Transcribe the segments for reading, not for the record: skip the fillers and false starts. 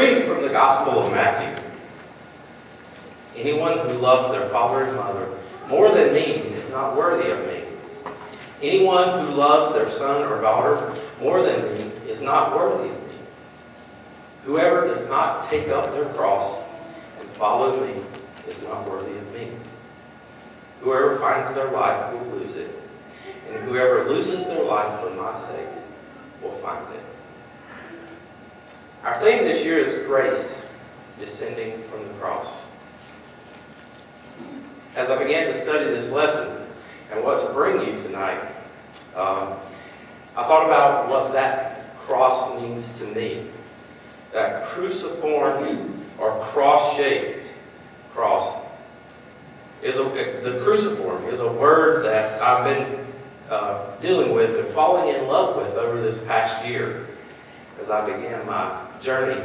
reading from the Gospel of Matthew. Anyone who loves their father and mother more than me is not worthy of me. Anyone who loves their son or daughter more than me is not worthy of me. Whoever does not take up their cross and follow me is not worthy of me. Whoever finds their life will lose it, and whoever loses their life for my sake will find it. Our theme this year is grace descending from the cross. As I began to study this lesson and what to bring you tonight, I thought about what that cross means to me. That cruciform or cross-shaped cross the cruciform is a word that I've been dealing with and falling in love with over this past year as I began my journey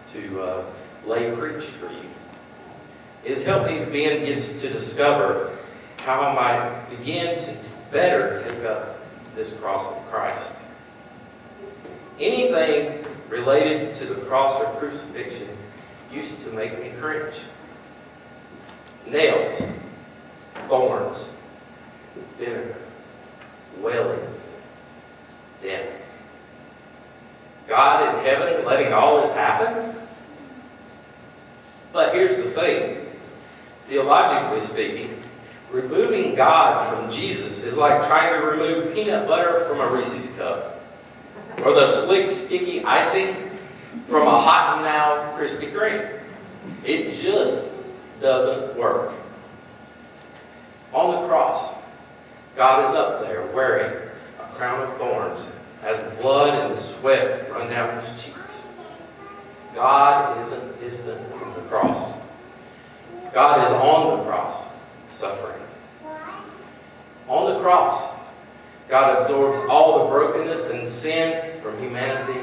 to lay preach for you. It's helped me begin to discover how I might begin to better take up this cross of Christ. Anything related to the cross or crucifixion used to make me cringe. Nails, thorns, vinegar, wailing, death. God in heaven letting all this happen? But here's the thing. Theologically speaking, removing God from Jesus is like trying to remove peanut butter from a Reese's cup, or the slick, sticky icing from a hot and now Krispy Kreme. It just doesn't work. On the cross, God is up there wearing a crown of thorns as blood and sweat run down his cheeks. God isn't distant from the cross. God is on the cross, suffering. On the cross, God absorbs all the brokenness and sin from humanity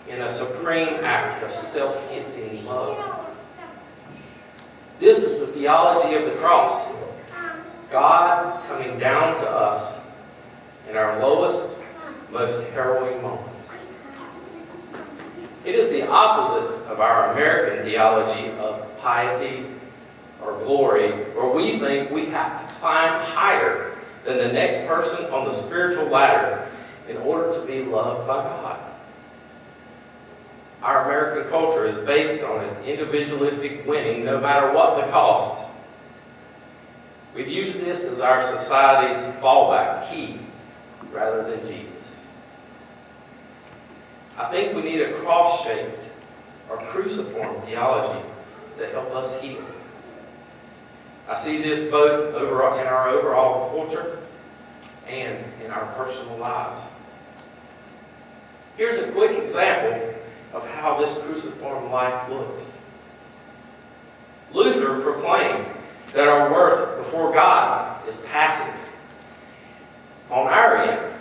in a supreme act of self-emptying love. This is the theology of the cross. God coming down to us in our lowest, most harrowing moments. It is the opposite of our American theology of piety or glory, where we think we have to climb higher than the next person on the spiritual ladder in order to be loved by God. Our American culture is based on an individualistic winning no matter what the cost. We've used this as our society's fallback key rather than Jesus. I think we need a cross-shaped or cruciform theology to help us heal. I see this both in our overall culture and in our personal lives. Here's a quick example of how this cruciform life looks. Luther proclaimed that our worth before God is passive. On our end,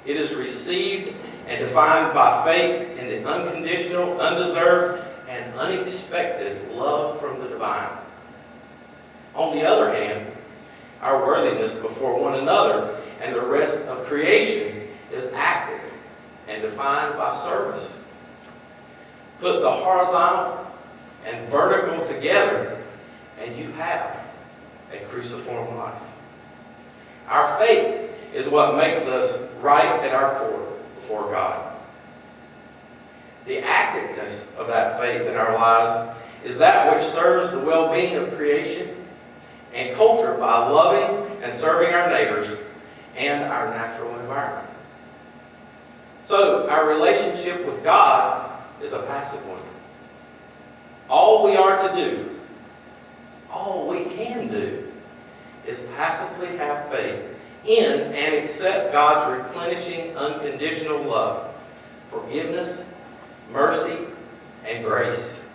it is received and defined by faith in the unconditional, undeserved, and unexpected love from the divine. On the other hand, our worthiness before one another and the rest of creation is active and defined by service. Put the horizontal and vertical together, and you have a cruciform life. Our faith is what makes us right at our core before God. The activeness of that faith in our lives is that which serves the well-being of creation and culture by loving and serving our neighbors and our natural environment. So, our relationship with God is a passive one. All we are to do, all we can do, is passively have faith in and accept God's replenishing, unconditional love, forgiveness, mercy, and grace.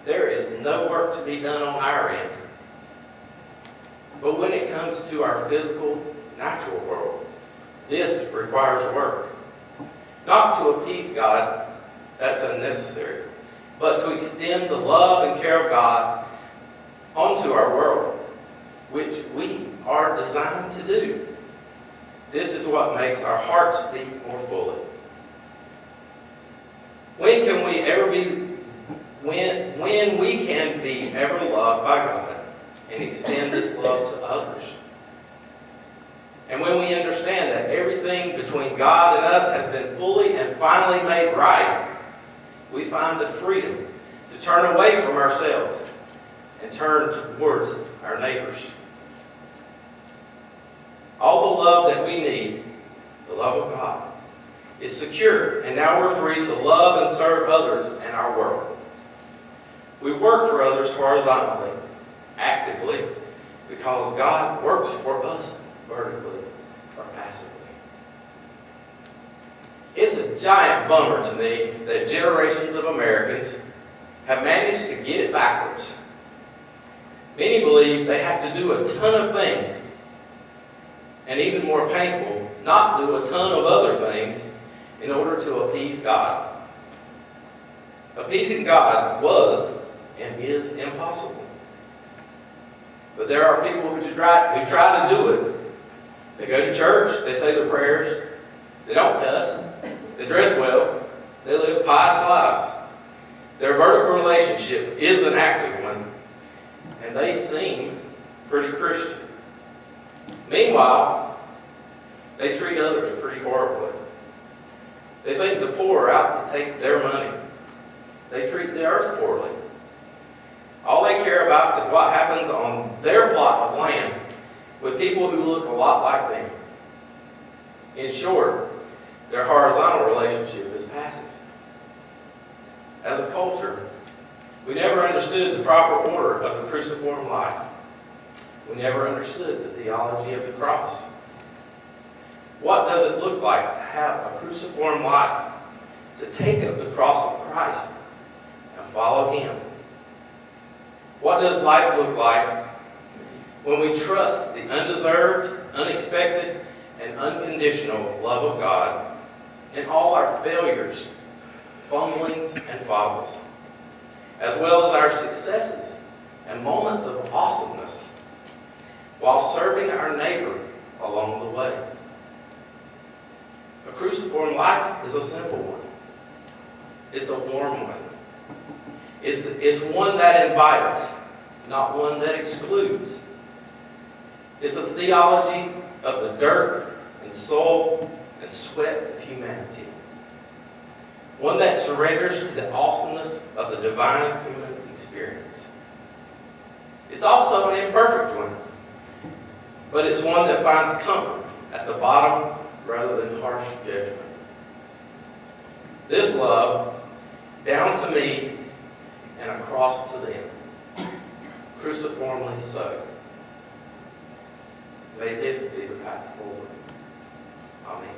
There is no work to be done on our end. But when it comes to our physical, natural world, this requires work. Not to appease God, that's unnecessary, but to extend the love and care of God onto our world, which we are designed to do. This is what makes our hearts beat more fully. When can we ever be, when we can be ever loved by God and extend this love to others? And when we understand that everything between God and us has been fully and finally made right, we find the freedom to turn away from ourselves and turn towards our neighbors. All the love that we need, the love of God, is secure, and now we're free to love and serve others in our world. We work for others horizontally, actively, because God works for us vertically or passively. It's a giant bummer to me that generations of Americans have managed to get it backwards. Many believe they have to do a ton of things, and even more painful, not do a ton of other things in order to appease God. Appeasing God was and is impossible. But there are people who try to do it. They go to church, they say their prayers, they don't cuss, they dress well, they live pious lives. Their vertical relationship is an active one, and they seem pretty Christian. Meanwhile, they treat others pretty horribly. They think the poor are out to take their money. They treat the earth poorly. All they care about is what happens on their plot of land with people who look a lot like them. In short, their horizontal relationship is passive. As a culture, we never understood the proper order of the cruciform life. We never understood the theology of the cross. What does it look like to have a cruciform life, to take up the cross of Christ and follow Him? What does life look like when we trust the undeserved, unexpected, and unconditional love of God in all our failures, fumblings, and foibles, as well as our successes and moments of awesomeness, while serving our neighbor along the way? A cruciform life is a simple one. It's a warm one. It's one that invites, not one that excludes. It's a theology of the dirt and soul and sweat of humanity. One that surrenders to the awesomeness of the divine human experience. It's also an imperfect one, but it's one that finds comfort at the bottom rather than harsh judgment. This love, down to me and across to them, cruciformly so. May this be the path forward. Amen.